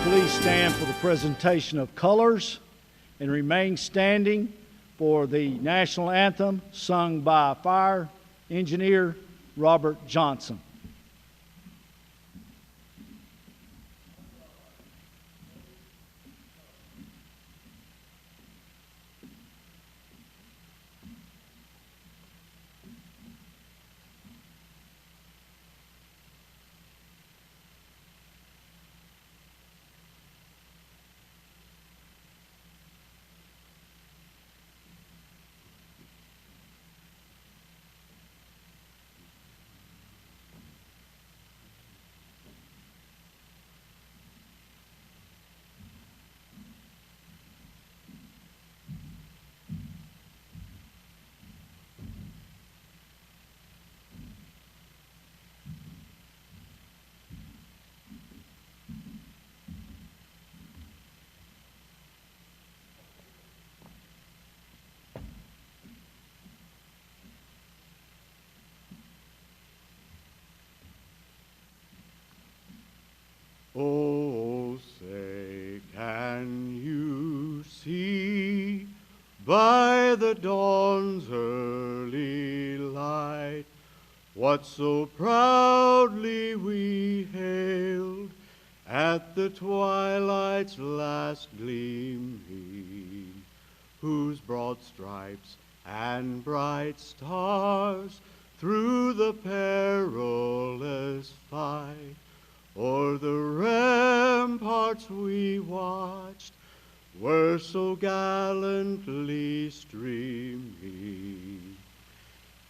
please stand for the presentation of colors and remain standing for the national anthem sung by Fire Engineer Robert Johnson. Oh, say, can you see by the dawn's early light what so proudly we hailed at the twilight's last gleaming, whose broad stripes and bright stars through the perilous fight o'er the ramparts we watched were so gallantly streaming,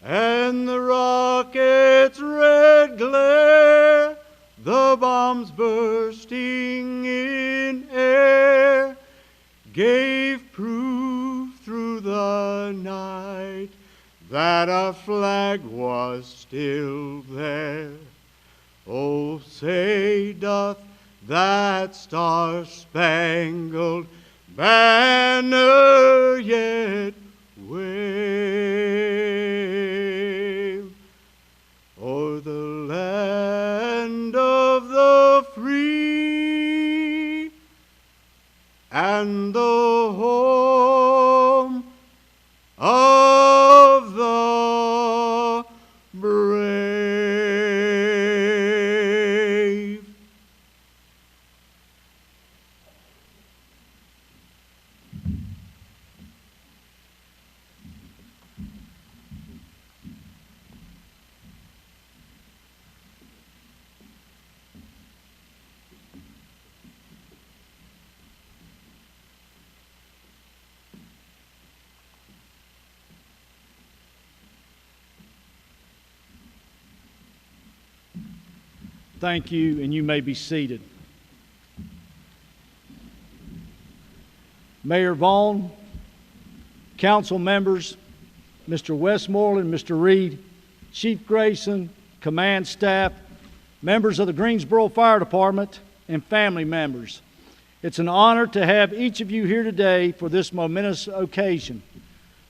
and the rocket's red glare, the bombs bursting in air, gave proof through the night that our flag was still there. Oh, say, doth that star-spangled banner yet wave o'er the land of the free and the home of the brave? Thank you, and you may be seated. Mayor Vaughn, council members, Mr. Westmoreland, Mr. Reed, Chief Grayson, command staff, members of the Greensboro Fire Department, and family members. It's an honor to have each of you here today for this momentous occasion,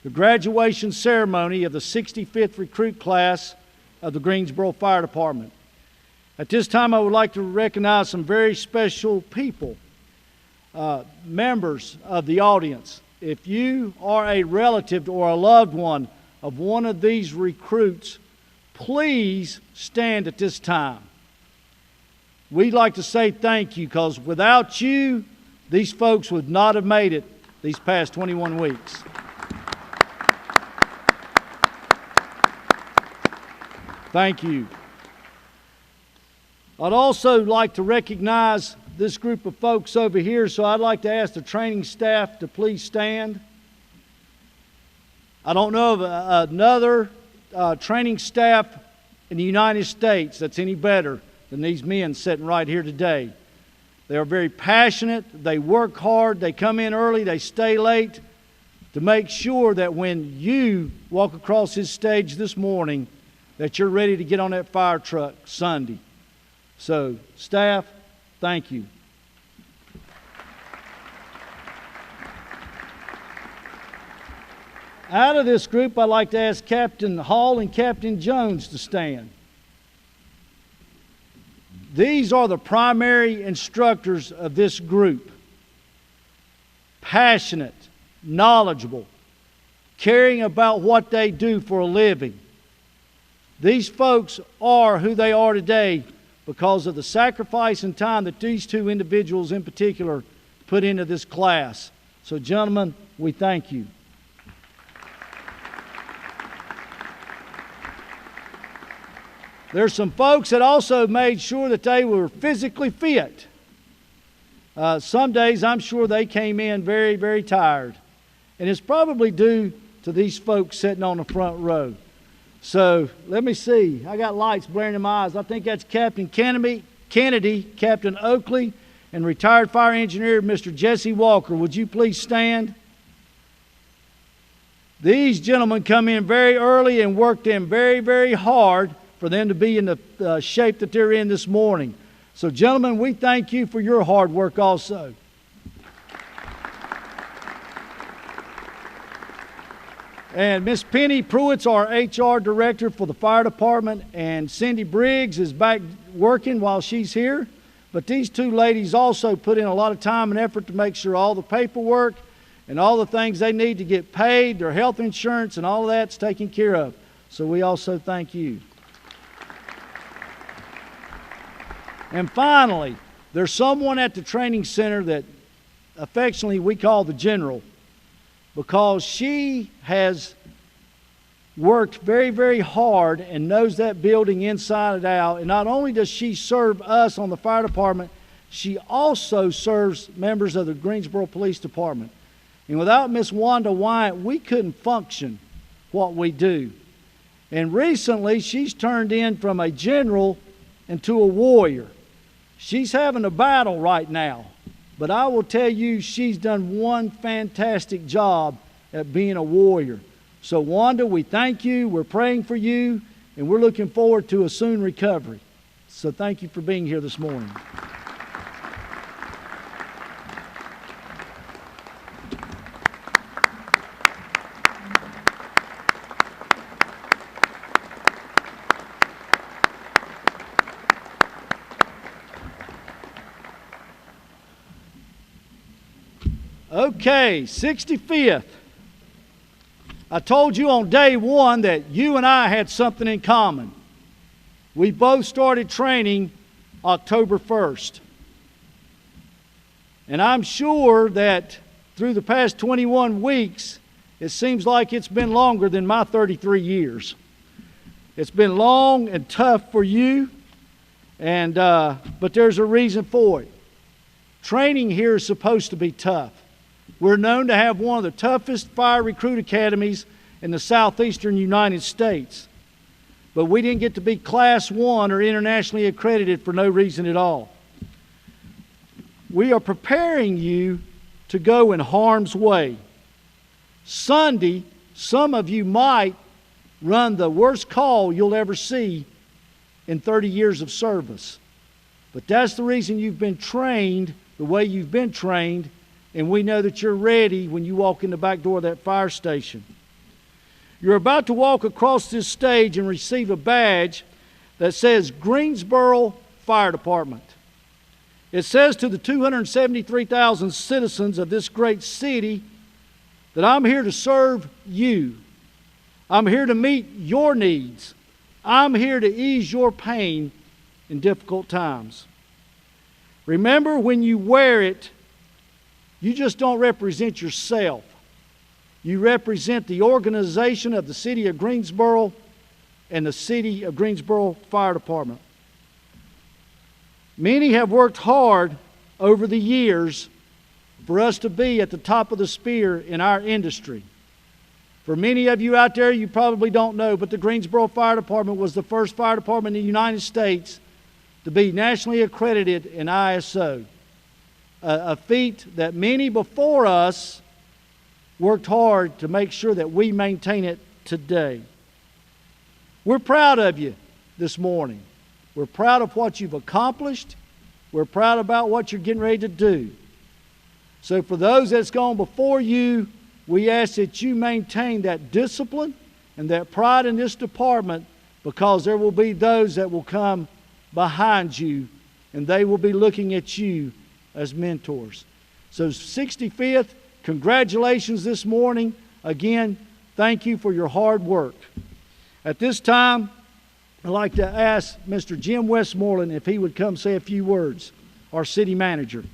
the graduation ceremony of the 65th recruit class of the Greensboro Fire Department. At this time, I would like to recognize some very special people, members of the audience. If you are a relative or a loved one of one of these recruits, please stand at this time. We'd like to say thank you, because without you, these folks would not have made it these past 21 weeks. Thank you. I'd also like to recognize this group of folks over here, so I'd like to ask the training staff to please stand. I don't know of another training staff in the United States that's any better than these men sitting right here today. They are very passionate, they work hard, they come in early, they stay late to make sure that when you walk across this stage this morning, that you're ready to get on that fire truck Sunday. So, staff, thank you. Out of this group, I'd like to ask Captain Hall and Captain Jones to stand. These are the primary instructors of this group. Passionate, knowledgeable, caring about what they do for a living. These folks are who they are today because of the sacrifice and time that these two individuals in particular put into this class. So, gentlemen, we thank you. There's some folks that also made sure that they were physically fit. Some days I'm sure they came in very, very tired. And it's probably due to these folks sitting on the front row. So let me see. I got lights blaring in my eyes. I think that's Captain Kennedy, Captain Oakley, and retired fire engineer Mr. Jesse Walker. Would you please stand? These gentlemen come in very early and work them very, very hard for them to be in the shape that they're in this morning. So, gentlemen, we thank you for your hard work also. And Miss Penny Pruitt's our HR director for the fire department, and Cindy Briggs is back working while she's here. But these two ladies also put in a lot of time and effort to make sure all the paperwork and all the things they need to get paid, their health insurance and all of that's taken care of. So we also thank you. And finally, there's someone at the training center that affectionately we call the General, because she has worked very, very hard and knows that building inside and out. And not only does she serve us on the fire department, she also serves members of the Greensboro Police Department. And without Miss Wanda Wyatt, we couldn't function what we do. And recently, she's turned in from a general into a warrior. She's having a battle right now, but I will tell you she's done one fantastic job at being a warrior. So Wanda, we thank you, we're praying for you, and we're looking forward to a soon recovery. So thank you for being here this morning. Okay, 65th. I told you on day one that you and I had something in common. We both started training October 1st. And I'm sure that through the past 21 weeks, it seems like it's been longer than my 33 years. It's been long and tough for you, but there's a reason for it. Training here is supposed to be tough. We're known to have one of the toughest fire recruit academies in the southeastern United States. But we didn't get to be Class 1 or internationally accredited for no reason at all. We are preparing you to go in harm's way. Sunday, some of you might run the worst call you'll ever see in 30 years of service. But that's the reason you've been trained the way you've been trained. And we know that you're ready when you walk in the back door of that fire station. You're about to walk across this stage and receive a badge that says Greensboro Fire Department. It says to the 273,000 citizens of this great city that I'm here to serve you. I'm here to meet your needs. I'm here to ease your pain in difficult times. Remember, when you wear it, you just don't represent yourself. You represent the organization of the city of Greensboro and the city of Greensboro Fire Department. Many have worked hard over the years for us to be at the top of the spear in our industry. For many of you out there, you probably don't know, but the Greensboro Fire Department was the first fire department in the United States to be nationally accredited in ISO. A feat that many before us worked hard to make sure that we maintain it today. We're proud of you this morning. We're proud of what you've accomplished. We're proud about what you're getting ready to do. So for those that's gone before you, we ask that you maintain that discipline and that pride in this department, because there will be those that will come behind you and they will be looking at you as mentors. So 65th, congratulations this morning. Again, thank you for your hard work. At this time, I'd like to ask Mr. Jim Westmoreland if he would come say a few words, our city manager.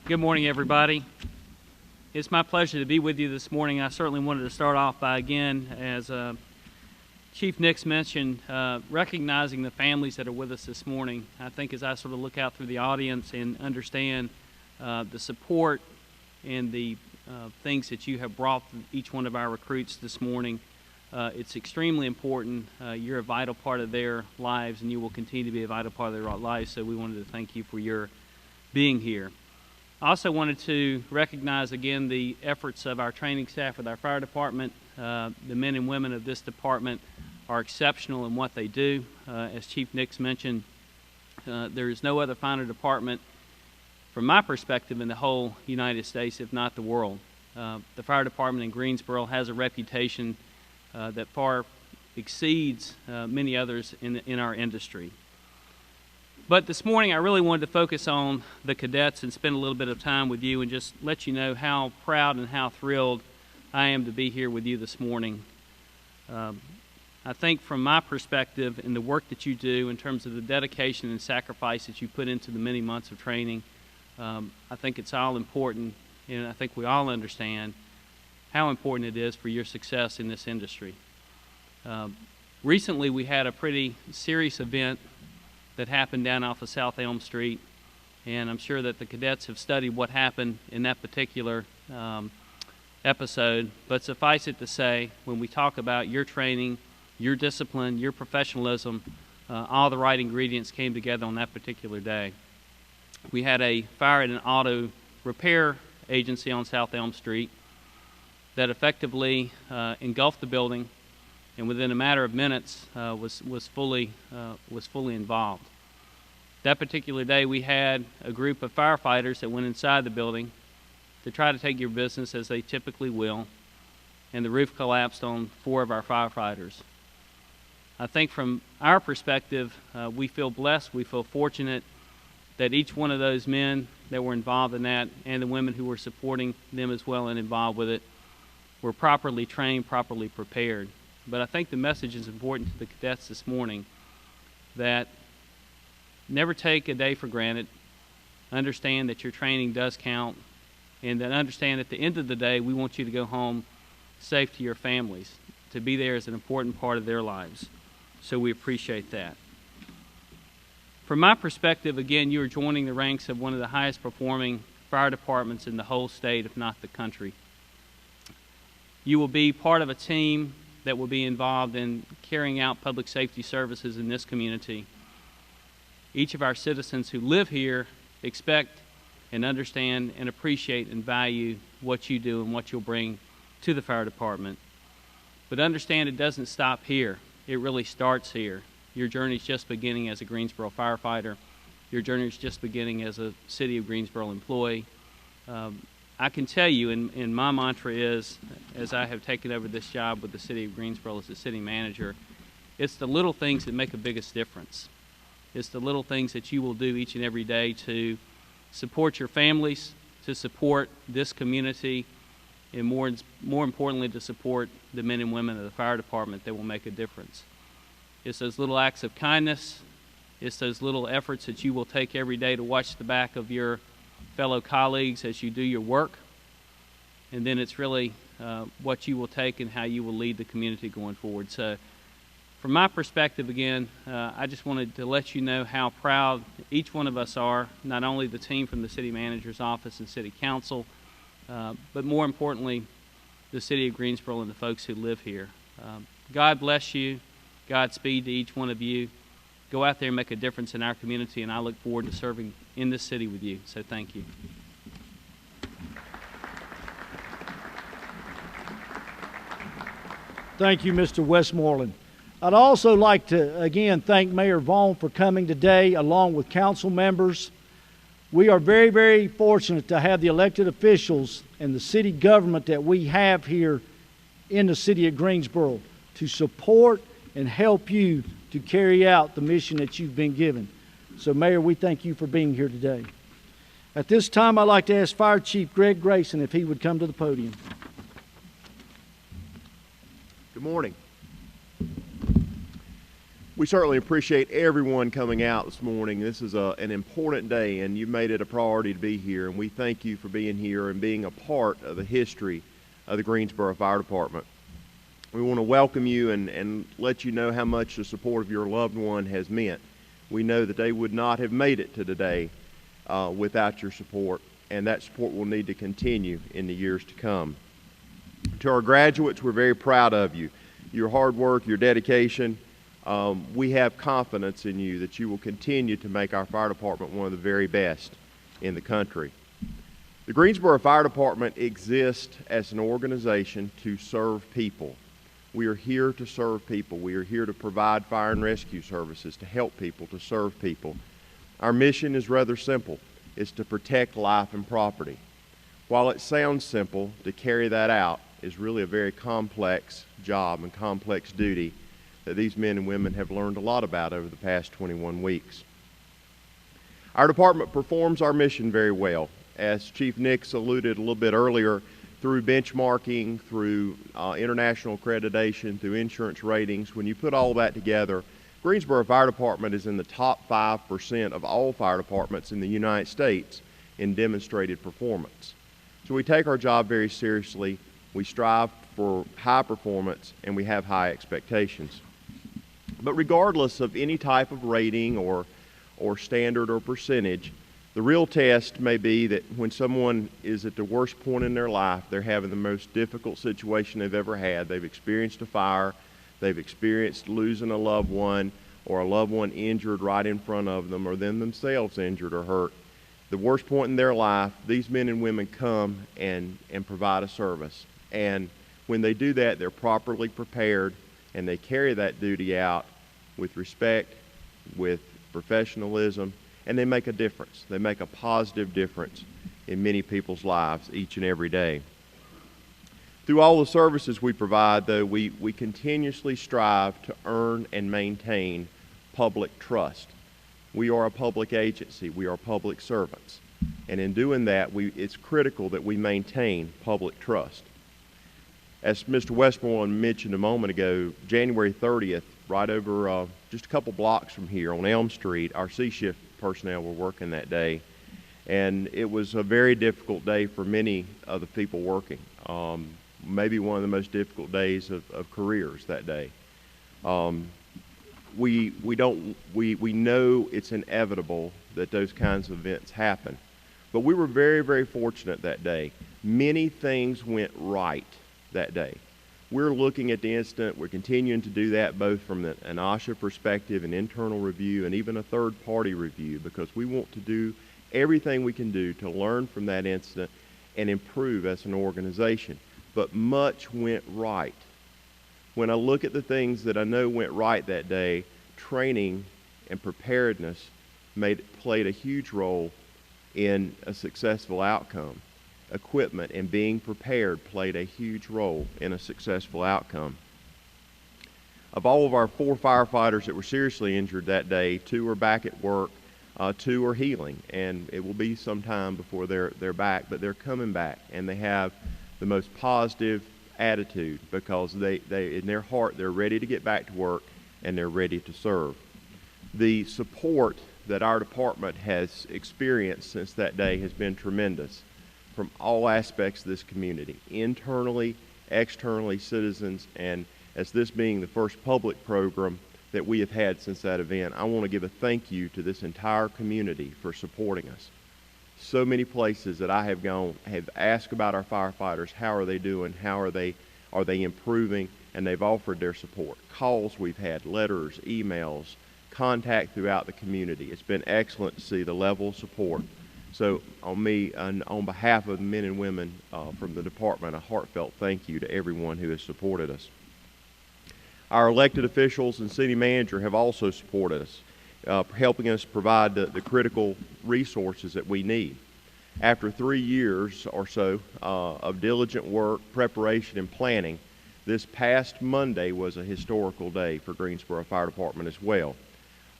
Good morning, everybody. It's my pleasure to be with you this morning. I certainly wanted to start off by, again, as Chief Nix mentioned, recognizing the families that are with us this morning. I think as I sort of look out through the audience and understand the support and the things that you have brought to each one of our recruits this morning, it's extremely important. You're a vital part of their lives, and you will continue to be a vital part of their lives, so we wanted to thank you for your being here. I also wanted to recognize again the efforts of our training staff with our fire department. The men and women of this department are exceptional in what they do. As Chief Nix mentioned, there is no other finer department from my perspective in the whole United States, if not the world. The fire department in Greensboro has a reputation that far exceeds many others in our industry. But this morning I really wanted to focus on the cadets and spend a little bit of time with you and just let you know how proud and how thrilled I am to be here with you this morning. I think from my perspective and the work that you do in terms of the dedication and sacrifice that you put into the many months of training, I think it's all important, and I think we all understand how important it is for your success in this industry. Recently we had a pretty serious event that happened down off of South Elm Street, and I'm sure that the cadets have studied what happened in that particular episode, but suffice it to say, when we talk about your training, your discipline, your professionalism, all the right ingredients came together on that particular day. We had a fire at an auto repair agency on South Elm Street that effectively engulfed the building, and within a matter of minutes was fully involved. That particular day we had a group of firefighters that went inside the building to try to take your business, as they typically will, and the roof collapsed on 4 of our firefighters. I think from our perspective, we feel blessed, we feel fortunate that each one of those men that were involved in that, and the women who were supporting them as well and involved with it, were properly trained, properly prepared. But I think the message is important to the cadets this morning, that never take a day for granted. Understand that your training does count, and that understand at the end of the day we want you to go home safe to your families. To be there is an important part of their lives. So we appreciate that. From my perspective, again, you are joining the ranks of one of the highest performing fire departments in the whole state, if not the country. You will be part of a team that will be involved in carrying out public safety services in this community. Each of our citizens who live here expect and understand and appreciate and value what you do and what you'll bring to the fire department. But understand it doesn't stop here. It really starts here. Your journey is just beginning as a Greensboro firefighter. Your journey is just beginning as a City of Greensboro employee. I can tell you, and my mantra is, as I have taken over this job with the City of Greensboro as the city manager, it's the little things that make the biggest difference. It's the little things that you will do each and every day to support your families, to support this community, and more importantly, to support the men and women of the fire department that will make a difference. It's those little acts of kindness. It's those little efforts that you will take every day to watch the back of your fellow colleagues as you do your work. And then it's really what you will take and how you will lead the community going forward. So from my perspective, again, I just wanted to let you know how proud each one of us are, not only the team from the city manager's office and city council, but more importantly, the City of Greensboro and the folks who live here. God bless you. Godspeed to each one of you. Go out there and make a difference in our community, and I look forward to serving in this city with you. So thank you. Thank you, Mr. Westmoreland. I'd also like to, again, thank Mayor Vaughn for coming today, along with council members. We are very, very fortunate to have the elected officials and the city government that we have here in the City of Greensboro. to support and help you to carry out the mission that you've been given. So, Mayor, we thank you for being here today. At this time, I'd like to ask Fire Chief Greg Grayson if he would come to the podium. Good morning. We certainly appreciate everyone coming out this morning. This is an important day, and you made it a priority to be here, and we thank you for being here and being a part of the history of the Greensboro Fire Department. We want to welcome you and let you know how much the support of your loved one has meant. We know that they would not have made it to today without your support, and that support will need to continue in the years to come. To our graduates, we're very proud of you. Your hard work, your dedication, we have confidence in you that you will continue to make our fire department one of the very best in the country. The Greensboro Fire Department exists as an organization to serve people. We are here to serve people. We are here to provide fire and rescue services, to help people, to serve people. Our mission is rather simple. It's to protect life and property. While it sounds simple, to carry that out is really a very complex job and complex duty that these men and women have learned a lot about over the past 21 weeks. Our department performs our mission very well. As Chief Nix alluded a little bit earlier, through benchmarking, through international accreditation, through insurance ratings, when you put all that together, Greensboro Fire Department is in the top 5% of all fire departments in the United States in demonstrated performance. So we take our job very seriously, we strive for high performance, and we have high expectations. But regardless of any type of rating or standard or percentage, the real test may be that when someone is at the worst point in their life, they're having the most difficult situation they've ever had. They've experienced a fire, they've experienced losing a loved one, or a loved one injured right in front of them, or them themselves injured or hurt. The worst point in their life, these men and women come and provide a service. And when they do that, they're properly prepared, and they carry that duty out with respect, with professionalism, and they make a difference. They make a positive difference in many people's lives each and every day. Through all the services we provide, though, we continuously strive to earn and maintain public trust. We are a public agency. We are public servants. And in doing that, it's critical that we maintain public trust. As Mr. Westmoreland mentioned a moment ago, January 30th, right over just a couple blocks from here on Elm Street, our C-shift personnel were working that day. And it was a very difficult day for many of the people working. Maybe one of the most difficult days of careers that day. We know it's inevitable that those kinds of events happen. But we were very, very fortunate that day. Many things went right that day. We're looking at the incident. We're continuing to do that both from an OSHA perspective, an internal review, and even a third-party review, because we want to do everything we can do to learn from that incident and improve as an organization. But much went right. When I look at the things that I know went right that day, training and preparedness played a huge role in a successful outcome. Equipment and being prepared played a huge role in a successful outcome. Of all of our 4 firefighters that were seriously injured that day, 2 are back at work, 2 are healing, and it will be some time before they're back, but they're coming back, and they have the most positive attitude because they in their heart they're ready to get back to work and they're ready to serve. The support that our department has experienced since that day has been tremendous from all aspects of this community, internally, externally, citizens, and as this being the first public program that we have had since that event, I want to give a thank you to this entire community for supporting us. So many places that I have gone have asked about our firefighters, how are they doing, are they improving, and they've offered their support. Calls we've had, letters, emails, contact throughout the community. It's been excellent to see the level of support. So on me and on behalf of the men and women from the department, a heartfelt thank you to everyone who has supported us. Our elected officials and city manager have also supported us, helping us provide the critical resources that we need. After 3 years or so of diligent work, preparation, and planning, This past Monday was a historical day for Greensboro Fire Department as well.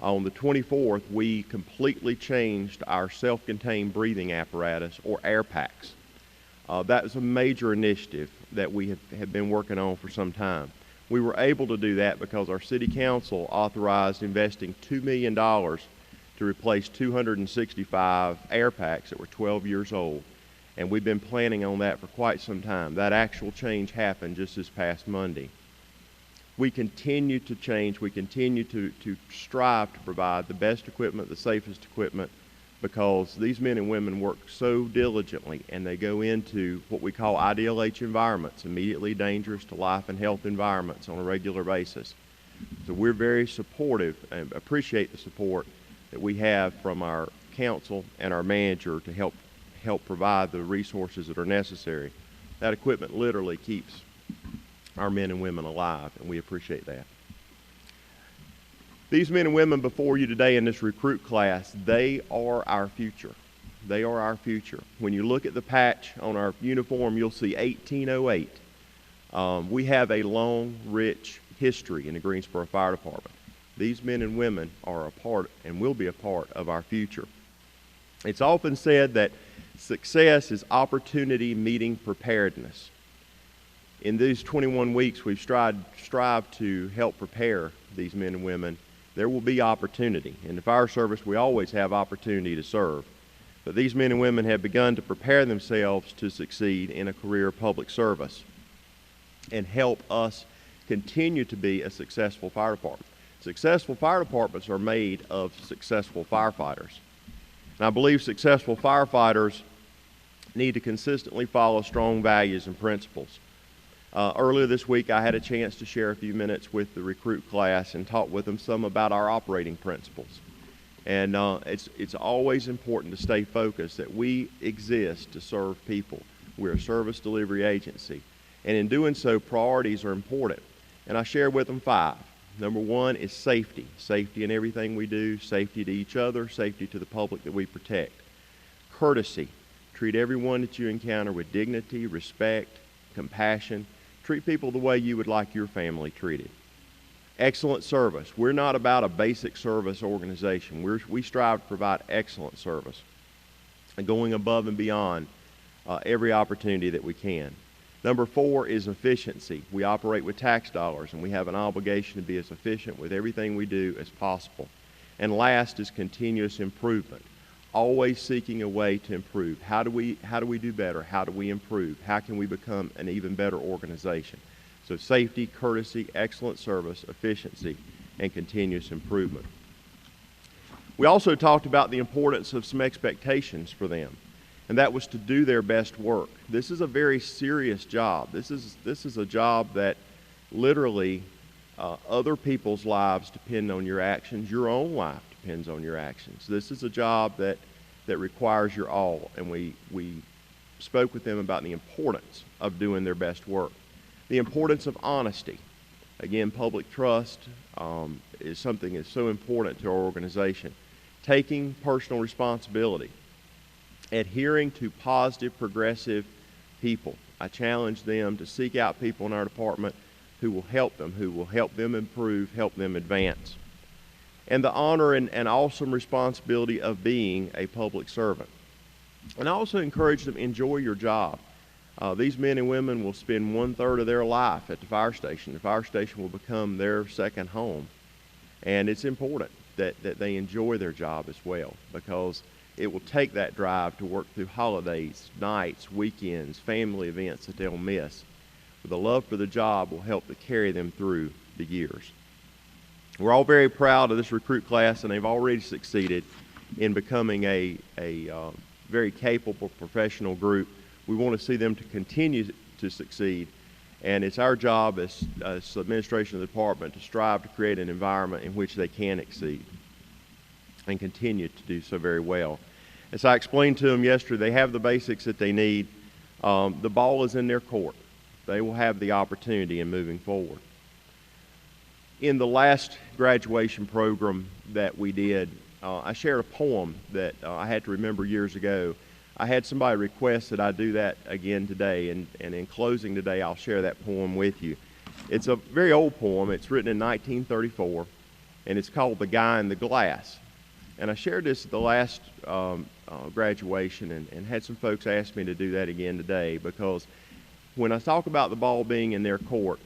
On the 24th, we completely changed our self-contained breathing apparatus, or air packs. That was a major initiative that we have been working on for some time. We were able to do that because our City Council authorized investing $2 million to replace 265 air packs that were 12 years old. And we've been planning on that for quite some time. That actual change happened just this past Monday. We continue to change. We continue to strive to provide the best equipment, the safest equipment, because these men and women work so diligently, and they go into what we call IDLH environments, immediately dangerous to life and health environments, on a regular basis. So we're very supportive and appreciate the support that we have from our council and our manager to help provide the resources that are necessary. That equipment literally keeps our men and women alive, and we appreciate that. These men and women before you today in this recruit class, they are our future. They are our future. When you look at the patch on our uniform, you'll see 1808. We have a long, rich history in the Greensboro Fire Department. These men and women are a part and will be a part of our future. It's often said that success is opportunity meeting preparedness. In these 21 weeks, we've strived to help prepare these men and women. There will be opportunity. In the fire service, we always have opportunity to serve. But these men and women have begun to prepare themselves to succeed in a career of public service and help us continue to be a successful fire department. Successful fire departments are made of successful firefighters. And I believe successful firefighters need to consistently follow strong values and principles. Earlier this week, I had a chance to share a few minutes with the recruit class and talk with them some about our operating principles. And it's always important to stay focused that we exist to serve people. We're a service delivery agency. And in doing so, priorities are important. And I share with them 5. Number 1 is safety. Safety in everything we do, safety to each other, safety to the public that we protect. Courtesy. Treat everyone that you encounter with dignity, respect, compassion. Treat people the way you would like your family treated. Excellent service. We're not about a basic service organization. We strive to provide excellent service and going above and beyond every opportunity that we can. Number 4 is efficiency. We operate with tax dollars, and we have an obligation to be as efficient with everything we do as possible. And last is continuous improvement. Always seeking a way to improve. How do we do better? How do we improve? How can we become an even better organization? So safety, courtesy, excellent service, efficiency, and continuous improvement. We also talked about the importance of some expectations for them, and that was to do their best work. This is a very serious job. This is a job that literally other people's lives depend on your actions. Your own life depends on your actions. This is a job that requires your all, and we spoke with them about the importance of doing their best work. The importance of honesty. Again, public trust is something that's so important to our organization. Taking personal responsibility. Adhering to positive, progressive people. I challenge them to seek out people in our department who will help them improve, help them advance. And the honor and awesome responsibility of being a public servant. And I also encourage them to enjoy your job. These men and women will spend 1/3 of their life at the fire station. The fire station will become their second home. And it's important that they enjoy their job as well, because it will take that drive to work through holidays, nights, weekends, family events that they'll miss. But the love for the job will help to carry them through the years. We're all very proud of this recruit class, and they've already succeeded in becoming a very capable professional group. We want to see them to continue to succeed, and it's our job as administration of the department to strive to create an environment in which they can exceed and continue to do so very well. As I explained to them yesterday, they have the basics that they need. The ball is in their court. They will have the opportunity in moving forward. In the last graduation program that we did, I shared a poem that I had to remember years ago. I had somebody request that I do that again today, and in closing today, I'll share that poem with you. It's a very old poem. It's written in 1934, and it's called The Guy in the Glass. And I shared this at the last graduation and had some folks ask me to do that again today, because when I talk about the ball being in their court,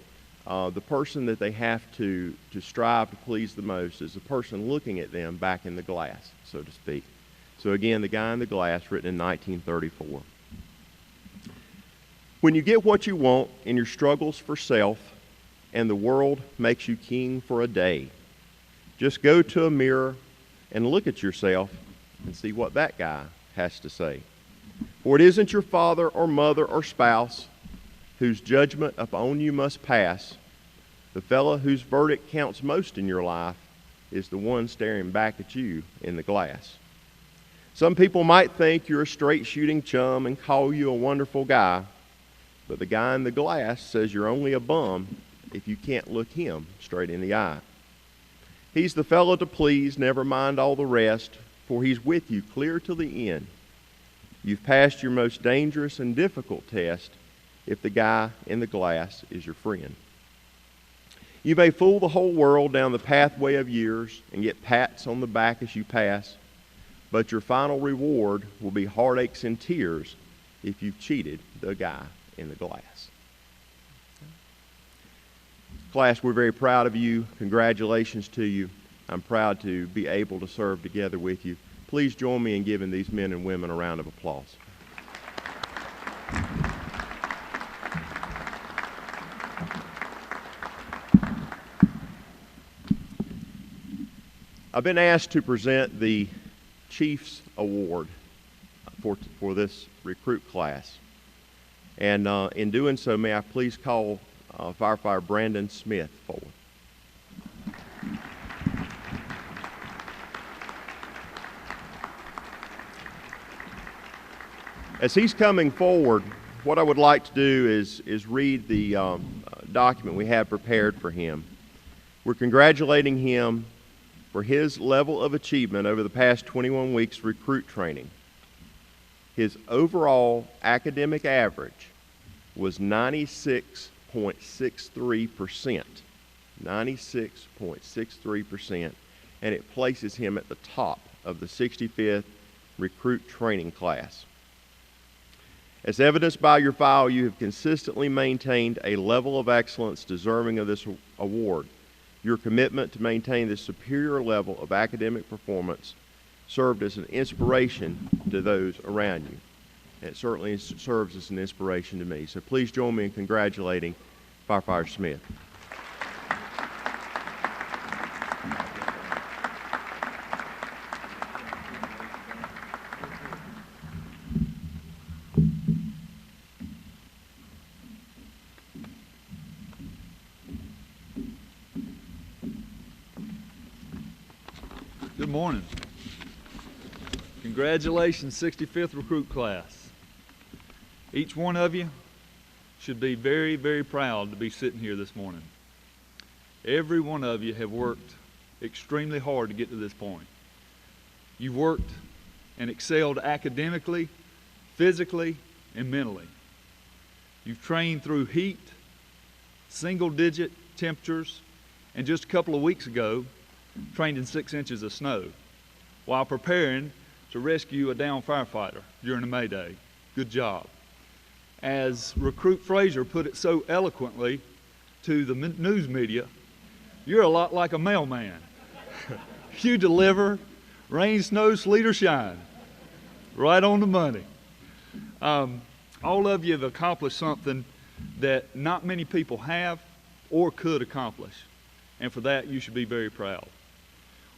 the person that they have to strive to please the most is the person looking at them back in the glass, so to speak. So again, The Guy in the Glass, written in 1934. When you get what you want in your struggles for self, and the world makes you king for a day, just go to a mirror and look at yourself and see what that guy has to say. For it isn't your father or mother or spouse whose judgment upon you must pass. The fellow whose verdict counts most in your life is the one staring back at you in the glass. Some people might think you're a straight shooting chum and call you a wonderful guy, but the guy in the glass says you're only a bum if you can't look him straight in the eye. He's the fellow to please, never mind all the rest, for he's with you clear till the end. You've passed your most dangerous and difficult test if the guy in the glass is your friend. You may fool the whole world down the pathway of years and get pats on the back as you pass, but your final reward will be heartaches and tears if you've cheated the guy in the glass. Class, we're very proud of you. Congratulations to you. I'm proud to be able to serve together with you. Please join me in giving these men and women a round of applause. I've been asked to present the Chiefs Award for this recruit class. And in doing so, may I please call Firefighter Brandon Smith forward. As he's coming forward, what I would like to do is read the document we have prepared for him. We're congratulating him for his level of achievement over the past 21 weeks recruit training. His overall academic average was 96.63%. 96.63%, and it places him at the top of the 65th recruit training class. As evidenced by your file, you have consistently maintained a level of excellence deserving of this award. Your commitment to maintain this superior level of academic performance served as an inspiration to those around you. And it certainly serves as an inspiration to me. So please join me in congratulating Firefighter Smith. Good morning. Congratulations, 65th recruit class. Each one of you should be very, very proud to be sitting here this morning. Every one of you have worked extremely hard to get to this point. You've worked and excelled academically, physically, and mentally. You've trained through heat, single-digit temperatures, and just a couple of weeks ago, trained in 6 inches of snow while preparing to rescue a downed firefighter during a Mayday. Good job. As Recruit Frazier put it so eloquently to the news media, you're a lot like a mailman. You deliver rain, snow, sleet, or shine. Right on the money. All of you have accomplished something that not many people have or could accomplish. And for that, you should be very proud.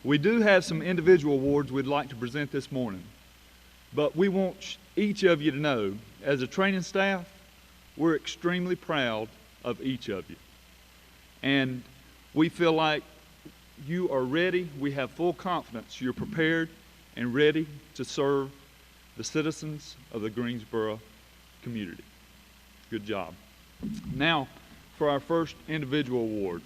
We do have some individual awards we'd like to present this morning, but we want each of you to know, as a training staff, we're extremely proud of each of you. And we feel like you are ready, we have full confidence you're prepared and ready to serve the citizens of the Greensboro community. Good job. Now, for our first individual award.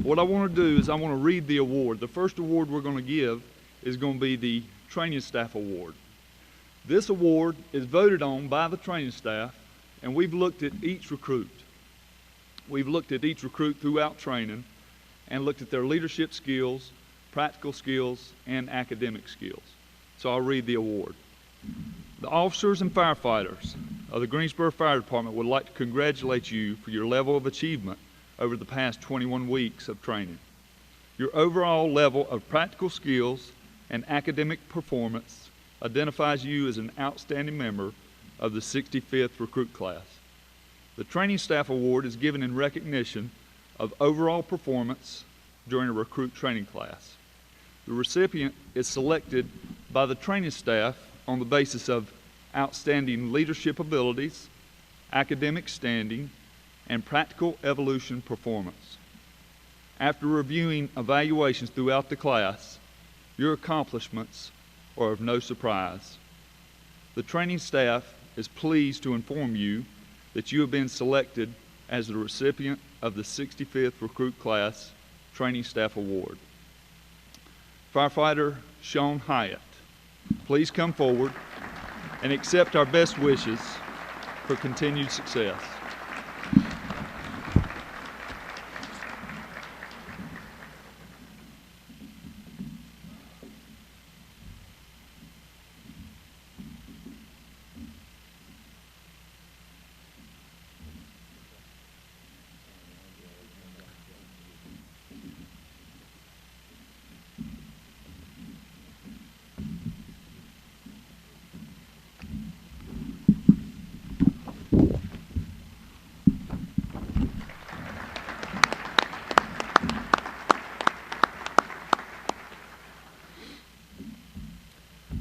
What I want to do is I want to read the award. The first award we're going to give is going to be the Training Staff Award. This award is voted on by the training staff, and we've looked at each recruit. we've looked at each recruit throughout training and looked at their leadership skills, practical skills, and academic skills. So I'll read the award. The officers and firefighters of the Greensboro Fire Department would like to congratulate you for your level of achievement over the past 21 weeks of training. Your overall level of practical skills and academic performance identifies you as an outstanding member of the 65th recruit class. The Training Staff Award is given in recognition of overall performance during a recruit training class. The recipient is selected by the training staff on the basis of outstanding leadership abilities, academic standing, and practical evolution performance. After reviewing evaluations throughout the class, your accomplishments are of no surprise. The training staff is pleased to inform you that you have been selected as the recipient of the 65th Recruit Class Training Staff Award. Firefighter Sean Hyatt, please come forward and accept our best wishes for continued success.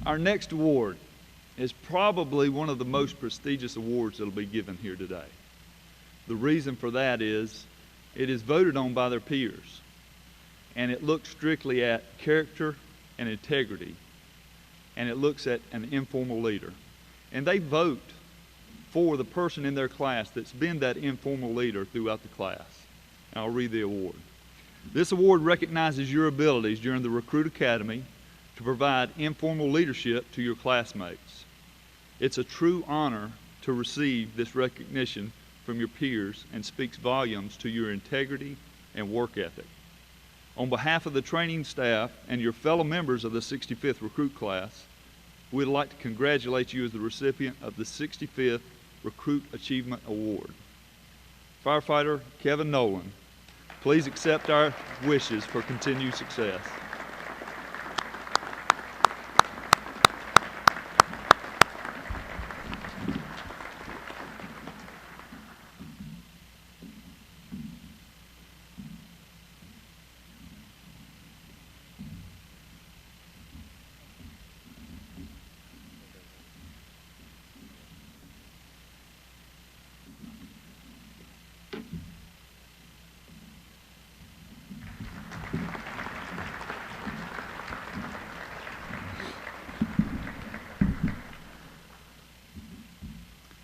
Our next award is probably one of the most prestigious awards that will be given here today. The reason for that is it is voted on by their peers, and it looks strictly at character and integrity, and it looks at an informal leader. And they vote for the person in their class that's been that informal leader throughout the class. And I'll read the award. This award recognizes your abilities during the Recruit Academy to provide informal leadership to your classmates. It's a true honor to receive this recognition from your peers and speaks volumes to your integrity and work ethic. On behalf of the training staff and your fellow members of the 65th Recruit Class, we'd like to congratulate you as the recipient of the 65th Recruit Achievement Award. Firefighter Kevin Nolan, please accept our wishes for continued success.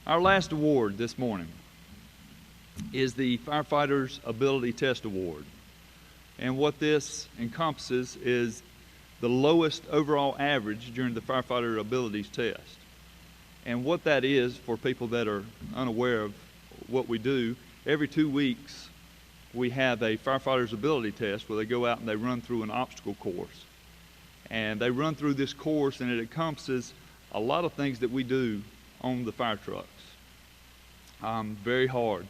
Our last award this morning is the Firefighters Ability Test Award. And what this encompasses is the lowest overall average during the Firefighter Abilities Test. And what that is, for people that are unaware of what we do, every 2 weeks we have a Firefighter's Ability Test where they go out and they run through an obstacle course. And they run through this course, and it encompasses a lot of things that we do on the fire trucks. Very hard.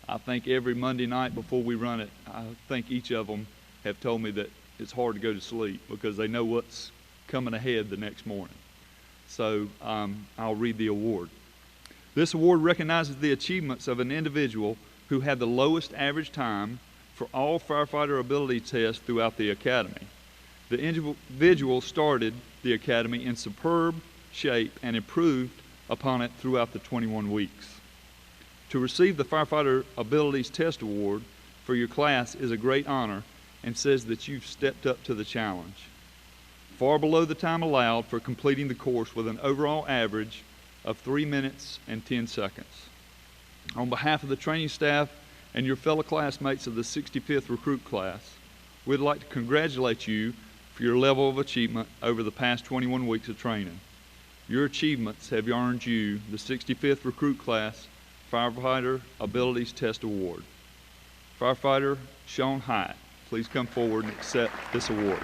I think every Monday night before we run it, I think each of them have told me that it's hard to go to sleep because they know what's coming ahead the next morning. So I'll read the award. This award recognizes the achievements of an individual who had the lowest average time for all firefighter ability tests throughout the academy. The individual started the academy in superb shape and improved upon it throughout the 21 weeks. To receive the Firefighter Abilities Test Award for your class is a great honor and says that you've stepped up to the challenge. Far below the time allowed for completing the course with an overall average of 3 minutes and 10 seconds. On behalf of the training staff and your fellow classmates of the 65th Recruit Class, we'd like to congratulate you for your level of achievement over the past 21 weeks of training. Your achievements have earned you the 65th Recruit Class Firefighter Abilities Test Award. Firefighter Sean Hyatt, please come forward and accept this award.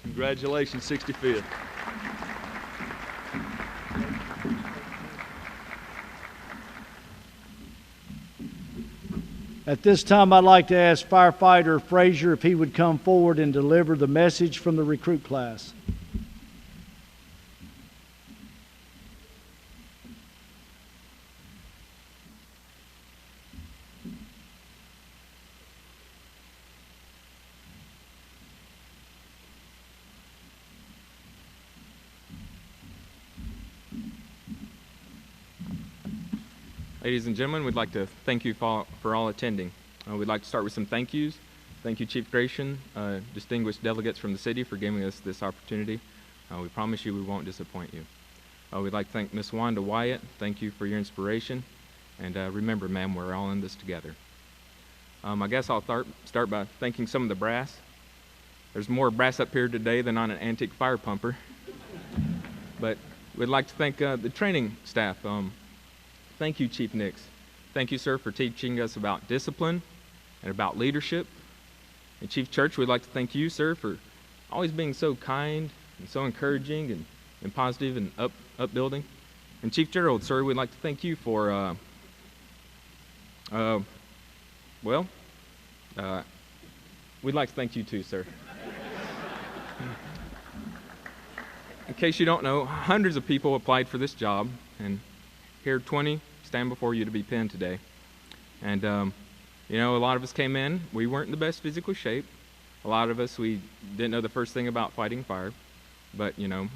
Congratulations, 65th. At this time, I'd like to ask Firefighter Frazier if he would come forward and deliver the message from the recruit class. Ladies and gentlemen, we'd like to thank you for all attending. We'd like to start with some thank yous. Thank you, Chief Grayson, distinguished delegates from the city for giving us this opportunity. We promise you we won't disappoint you. We'd like to thank Miss Wanda Wyatt. Thank you for your inspiration. And remember, ma'am, we're all in this together. I guess I'll start by thanking some of the brass. There's more brass up here today than on an antique fire pumper. But we'd like to thank the training staff. Thank you, Chief Nix. Thank you, sir, for teaching us about discipline and about leadership. And Chief Church, we'd like to thank you, sir, for always being so kind and so encouraging and positive and upbuilding. And Chief Gerald, sir, we'd like to thank you for, we'd like to thank you too, sir. In case you don't know, hundreds of people applied for this job, and here 20 stand before you to be pinned today. And you know, a lot of us came in, we weren't in the best physical shape. A lot of us, we didn't know the first thing about fighting fire. But you know,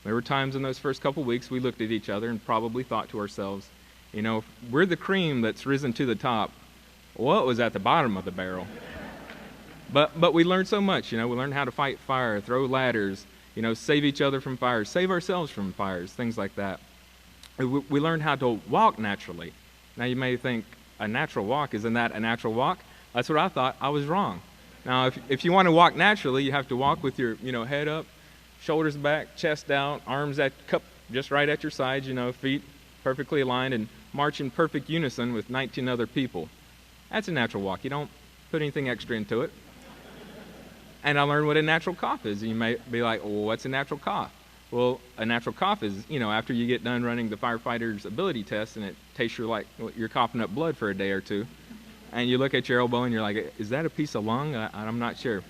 there were times in those first couple weeks we looked at each other and probably thought to ourselves, you know, if we're the cream that's risen to the top, what was at the bottom of the barrel? But we learned so much, you know, we learned how to fight fire, throw ladders, you know, save each other from fires, save ourselves from fires, things like that. We learned how to walk naturally. Now you may think, a natural walk, isn't that a natural walk? That's what I thought. I was wrong. Now if you want to walk naturally, you have to walk with your, you know, head up, shoulders back, chest out, arms cupped just right at your sides, you know, feet perfectly aligned, and march in perfect unison with 19 other people. That's a natural walk. You don't put anything extra into it. And I learned what a natural cough is. You may be like, well, what's a natural cough? Well, a natural cough is, you know, after you get done running the firefighter's ability test and it tastes like you're coughing up blood for a day or two, and you look at your elbow and you're like, is that a piece of lung? I'm not sure.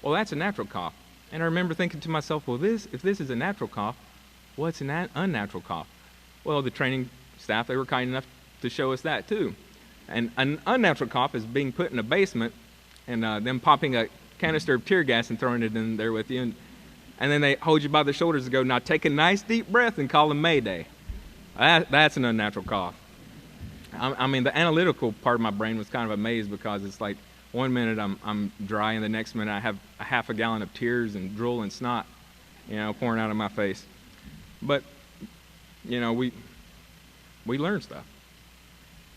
Well, that's a natural cough. And I remember thinking to myself, well, if this is a natural cough, what's an unnatural cough? Well, the training staff, they were kind enough to show us that too. And an unnatural cough is being put in a basement and them popping a canister of tear gas and throwing it in there with you. And then they hold you by the shoulders and go, now take a nice deep breath and call them Mayday. That's an unnatural cough. I mean, the analytical part of my brain was kind of amazed because it's like one minute I'm dry and the next minute I have a half a gallon of tears and drool and snot, you know, pouring out of my face. But, you know, we learn stuff.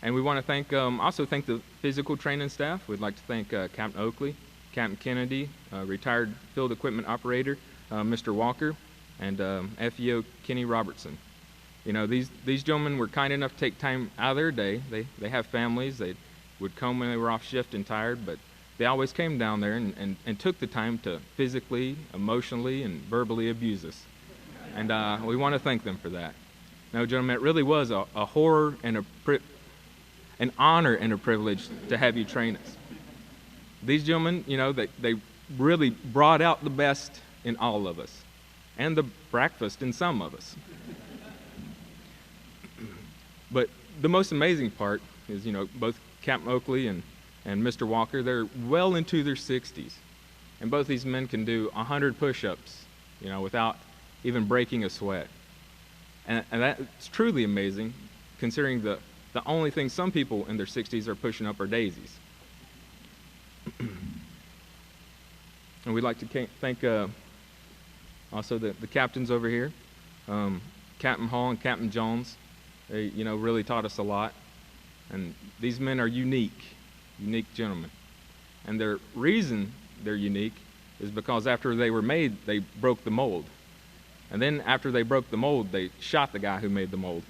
And we want to thank, also thank the physical training staff. We'd like to thank Captain Oakley, Captain Kennedy, retired field equipment operator, Mr. Walker, and FEO Kenny Robertson. You know, these gentlemen were kind enough to take time out of their day. They have families. They would come when they were off shift and tired, but they always came down there and took the time to physically, emotionally, and verbally abuse us. And we want to thank them for that. No, gentlemen, it really was a horror and an honor and a privilege to have you train us. These gentlemen, you know, they really brought out the best in all of us, and the breakfast in some of us. But the most amazing part is, you know, both Captain Oakley and Mr. Walker, they're well into their 60s. And both these men can do 100 push-ups, you know, without even breaking a sweat. And that's truly amazing, considering the only thing some people in their 60s are pushing up are daisies. And we'd like to thank Also the captains over here, Captain Hall and Captain Jones, they really taught us a lot. And these men are unique gentlemen. And their reason they're unique is because after they were made, they broke the mold. And then after they broke the mold, they shot the guy who made the mold.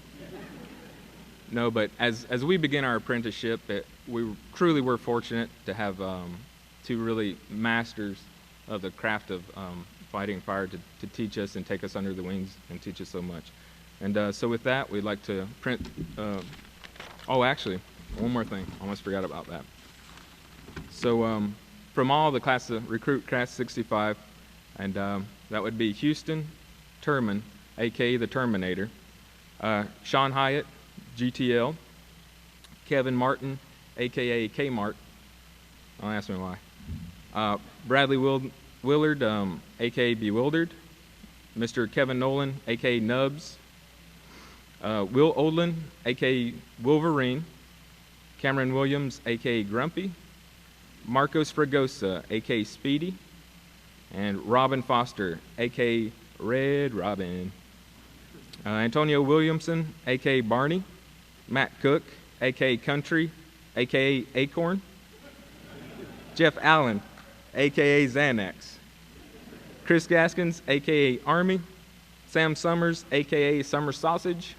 No, but as we begin our apprenticeship, we truly were fortunate to have two really masters of the craft of fighting fire to teach us and take us under the wings and teach us so much. And so with that, we'd like to print, oh, actually, one more thing. Almost forgot about that. So from all the class of recruit class 65, and that would be Houston Turman, a.k.a. the Terminator, Sean Hyatt, GTL, Kevin Martin, a.k.a. Kmart, don't ask me why, Bradley Willard, a.k.a. Bewildered, Mr. Kevin Nolan, a.k.a. Nubs, Will Odlin, a.k.a. Wolverine, Cameron Williams, a.k.a. Grumpy, Marcos Fragosa, a.k.a. Speedy, and Robin Foster, a.k.a. Red Robin. Antonio Williamson, a.k.a. Barney, Matt Cook, a.k.a. Country, a.k.a. Acorn, Jeff Allen, a.k.a. Xanax, Chris Gaskins, a.k.a. Army, Sam Summers, a.k.a. Summer Sausage,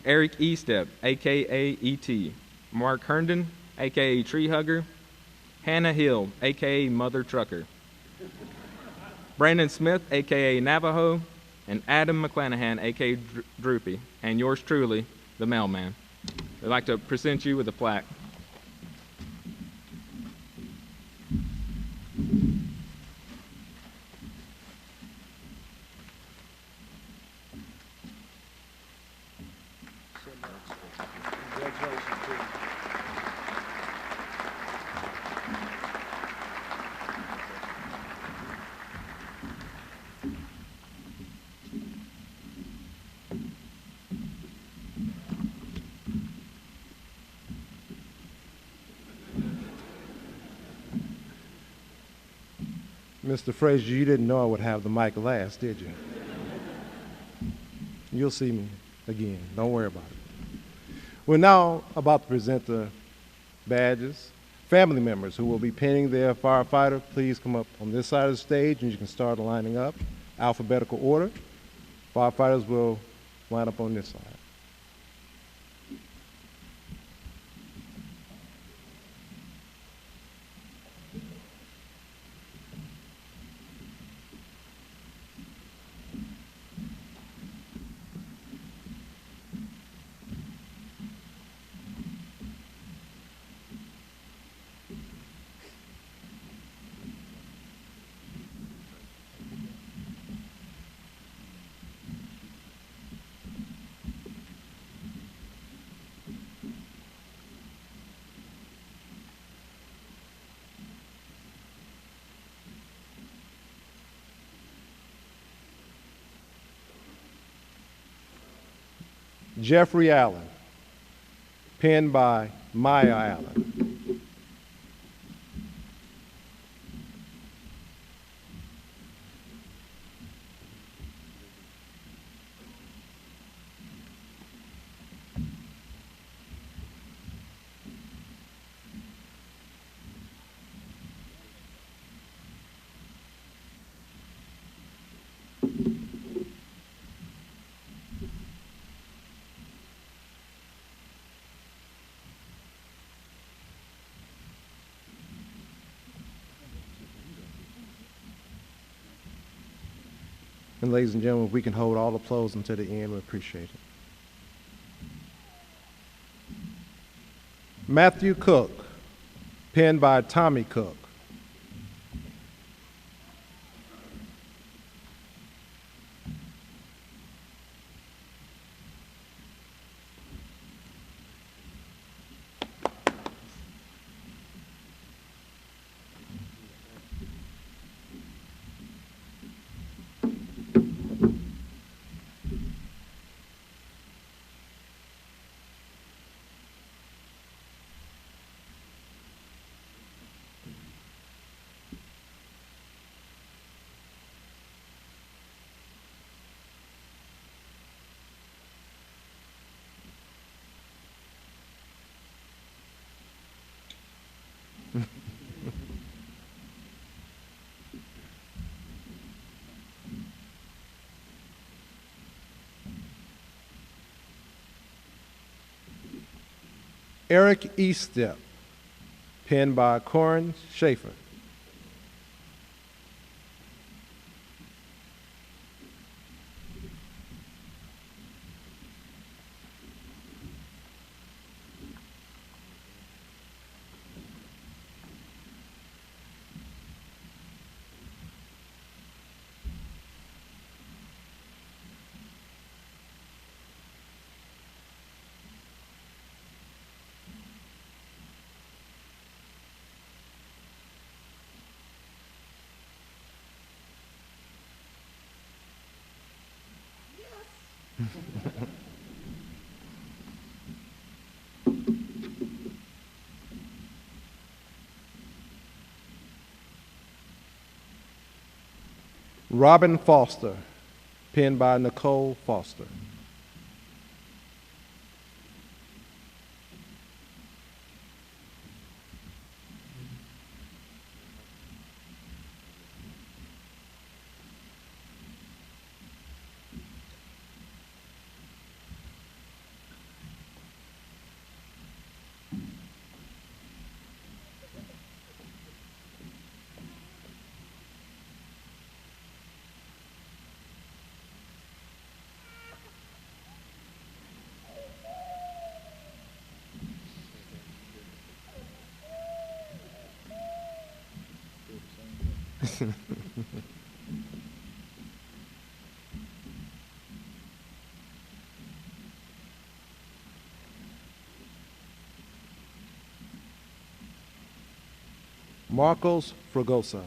Eric Estep, a.k.a. E.T., Mark Herndon, a.k.a. Tree Hugger, Hannah Hill, a.k.a. Mother Trucker, Brandon Smith, a.k.a. Navajo, and Adam McClanahan, a.k.a. Droopy, and yours truly, the mailman. I'd like to present you with a plaque. Mr. Frazier, you didn't know I would have the mic last, did you? You'll see me again. Don't worry about it. We're now about to present the badges. Family members who will be pinning their firefighter, please come up on this side of the stage and you can start lining up. Alphabetical order. Firefighters will line up on this side. Jeffrey Allen, penned by Maya Allen. And ladies and gentlemen, if we can hold all applause until the end, we appreciate it. Matthew Cook, penned by Tommy Cook. Eric Eastep, penned by Corin Schaefer. Robin Foster, penned by Nicole Foster. Marcos Fragosa,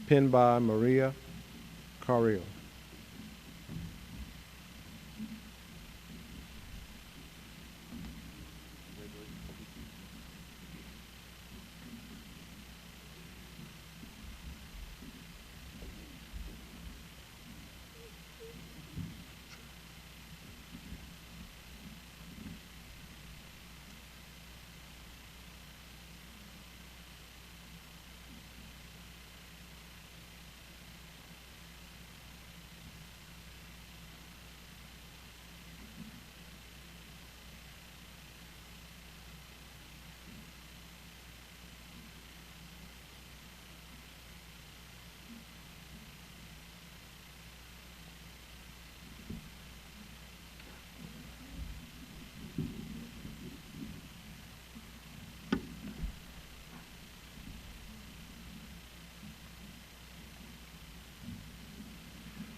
penned by Maria Carrillo.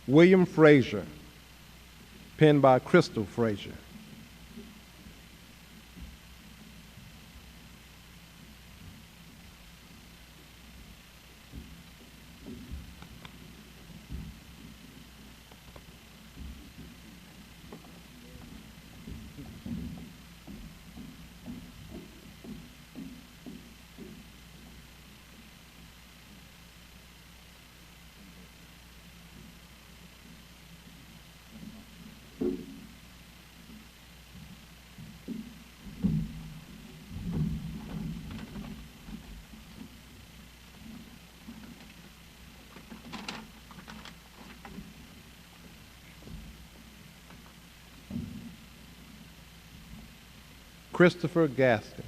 William Frazier, penned by Crystal Frazier. Christopher Gaskin,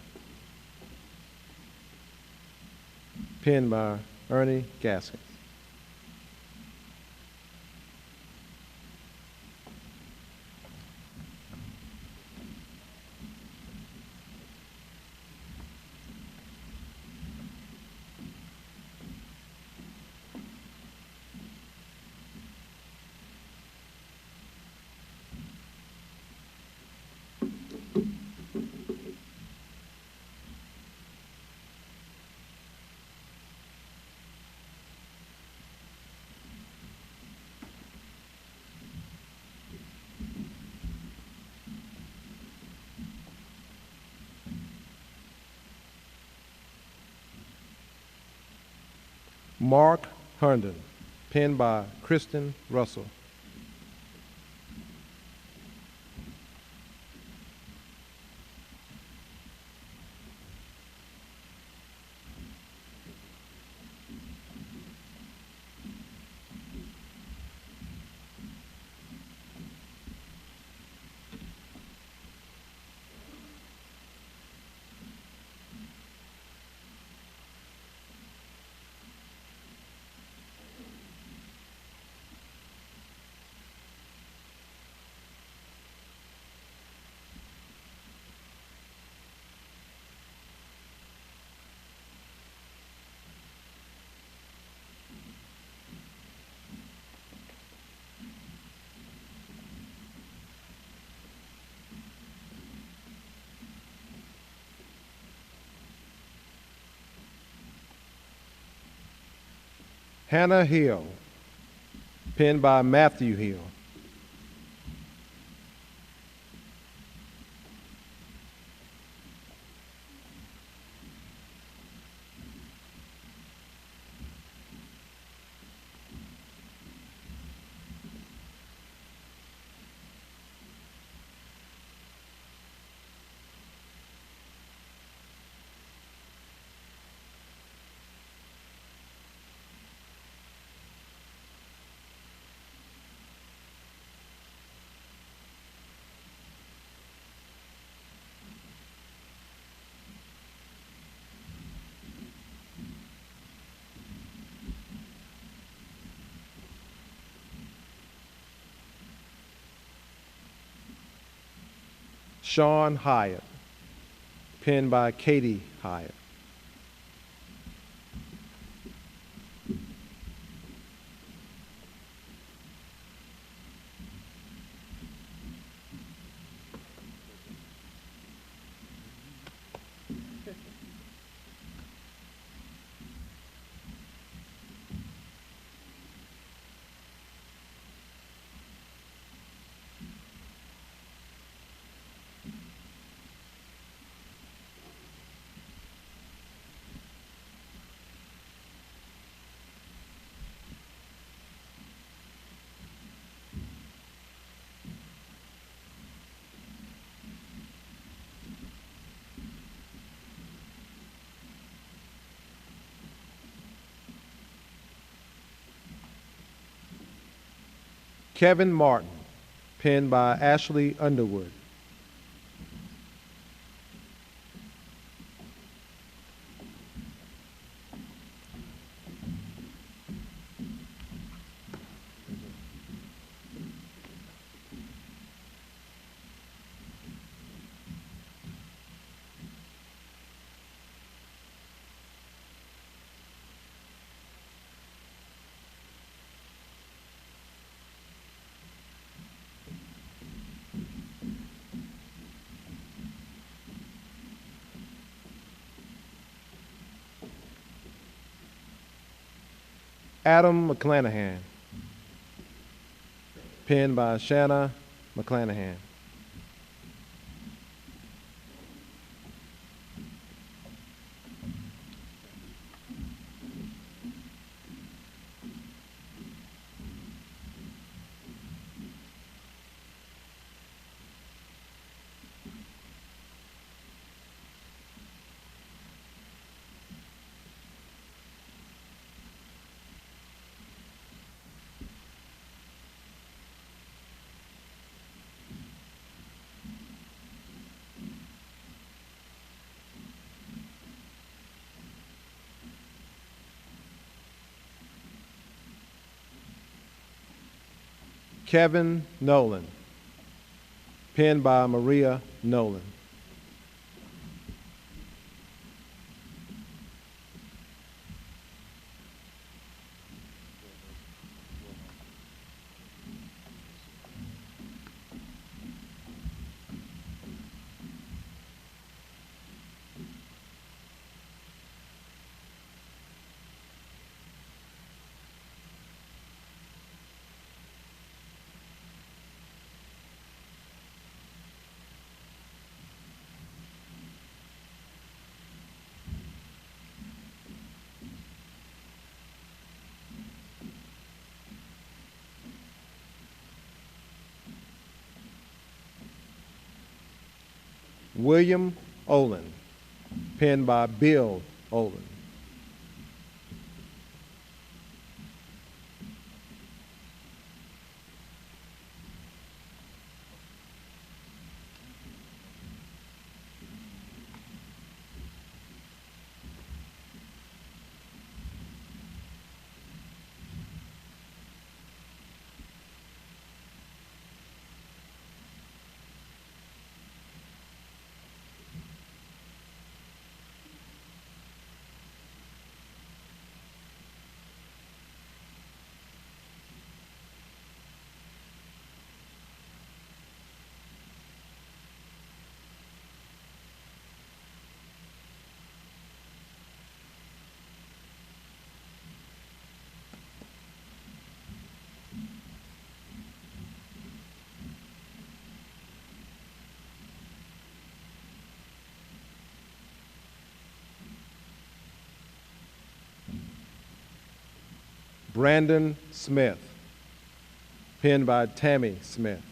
penned by Ernie Gaskins. Mark Herndon, penned by Kristen Russell. Hannah Hill, penned by Matthew Hill. Sean Hyatt, penned by Katie Hyatt. Kevin Martin, penned by Ashley Underwood. Adam McClanahan, penned by Shanna McClanahan. Kevin Nolan, penned by Maria Nolan. William Olin, penned by Bill Olin. Brandon Smith, penned by Tammy Smith.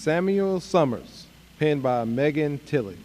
Samuel Summers, penned by Megan Tilley.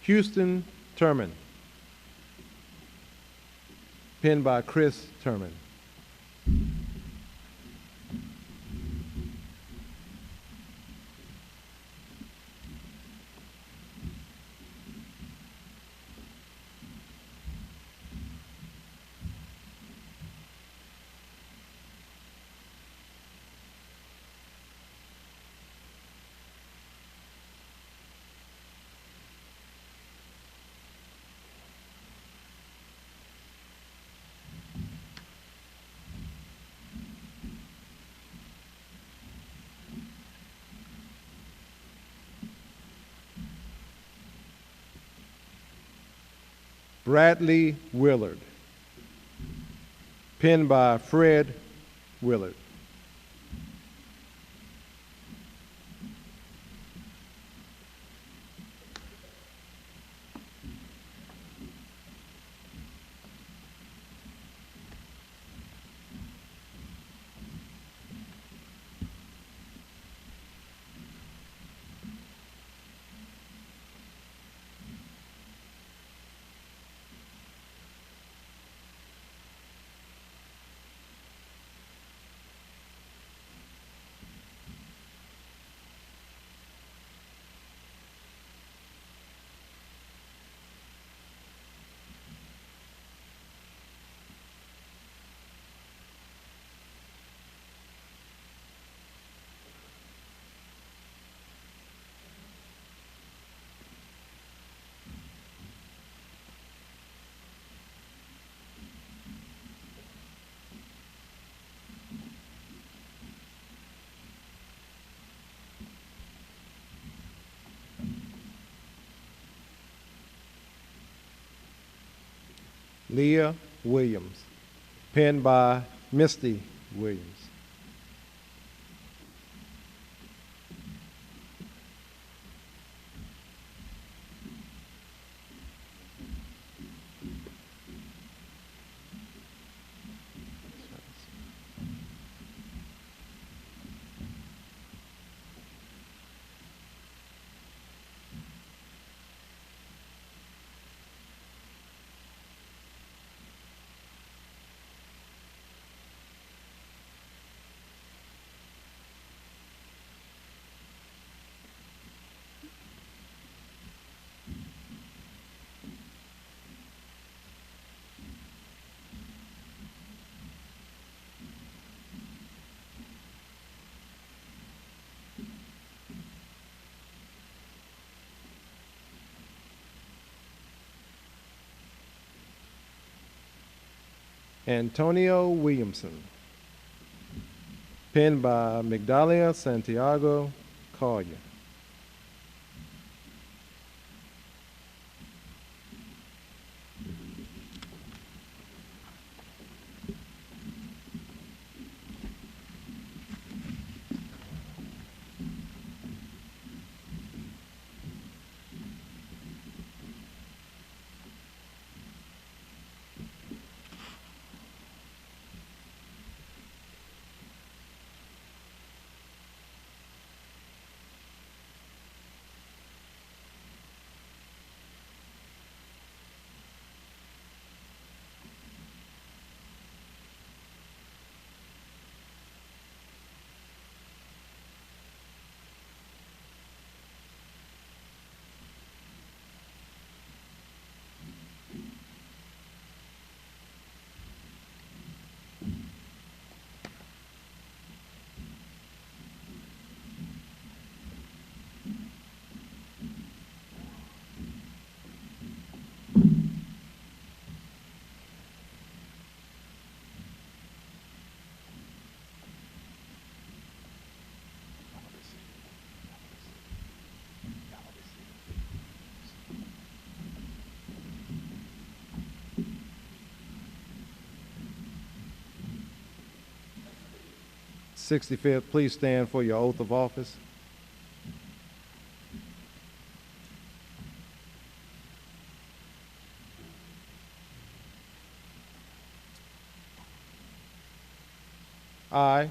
Houston Turman, penned by Chris Turman. Bradley Willard, penned by Fred Willard. Leah Williams, penned by Misty Williams. Antonio Williamson. Penned by Migdalia Santiago Collier. Sixty-fifth, please stand for your oath of office. I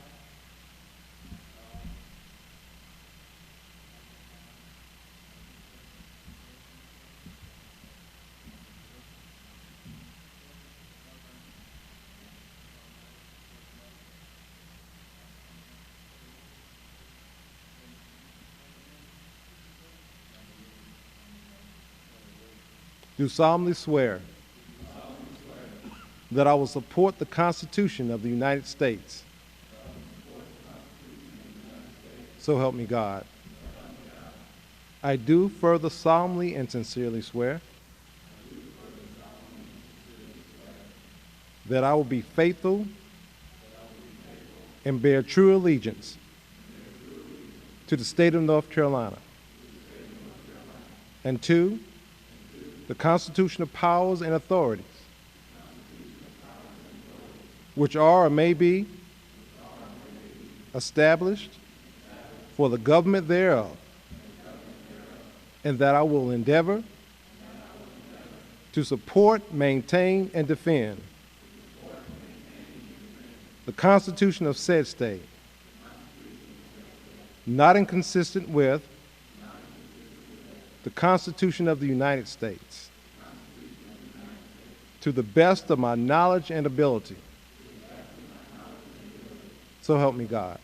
do solemnly swear that I will support the Constitution of the United States. So help me God. I do further solemnly and sincerely swear that I will be faithful and bear true allegiance to the state of North Carolina and to the constitutional powers and authorities which are or may be established for the government thereof, and that I will endeavor to support, maintain, and defend the Constitution of said state, not inconsistent with the Constitution of the United States, to the best of my knowledge and ability. So help me God.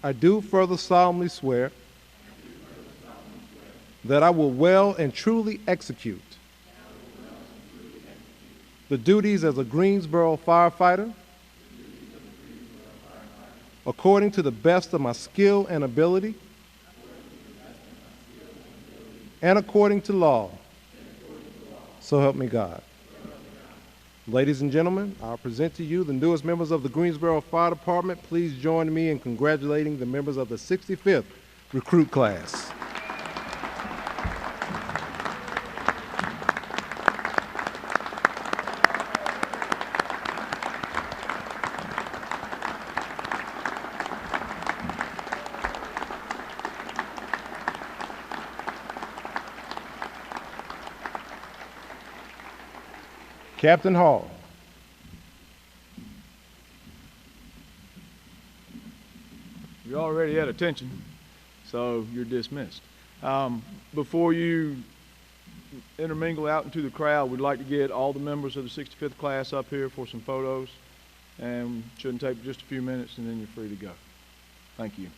I do further solemnly swear that I will well and truly execute the duties as a Greensboro firefighter according to the best of my skill and ability and according to law. So help me God. Ladies and gentlemen, I'll present to you the newest members of the Greensboro Fire Department. Please join me in congratulating the members of the 65th recruit class. Captain Hall. You're already at attention, so you're dismissed. Before you intermingle out into the crowd, we'd like to get all the members of the 65th class up here for some photos, and shouldn't take just a few minutes, and then you're free to go. Thank you.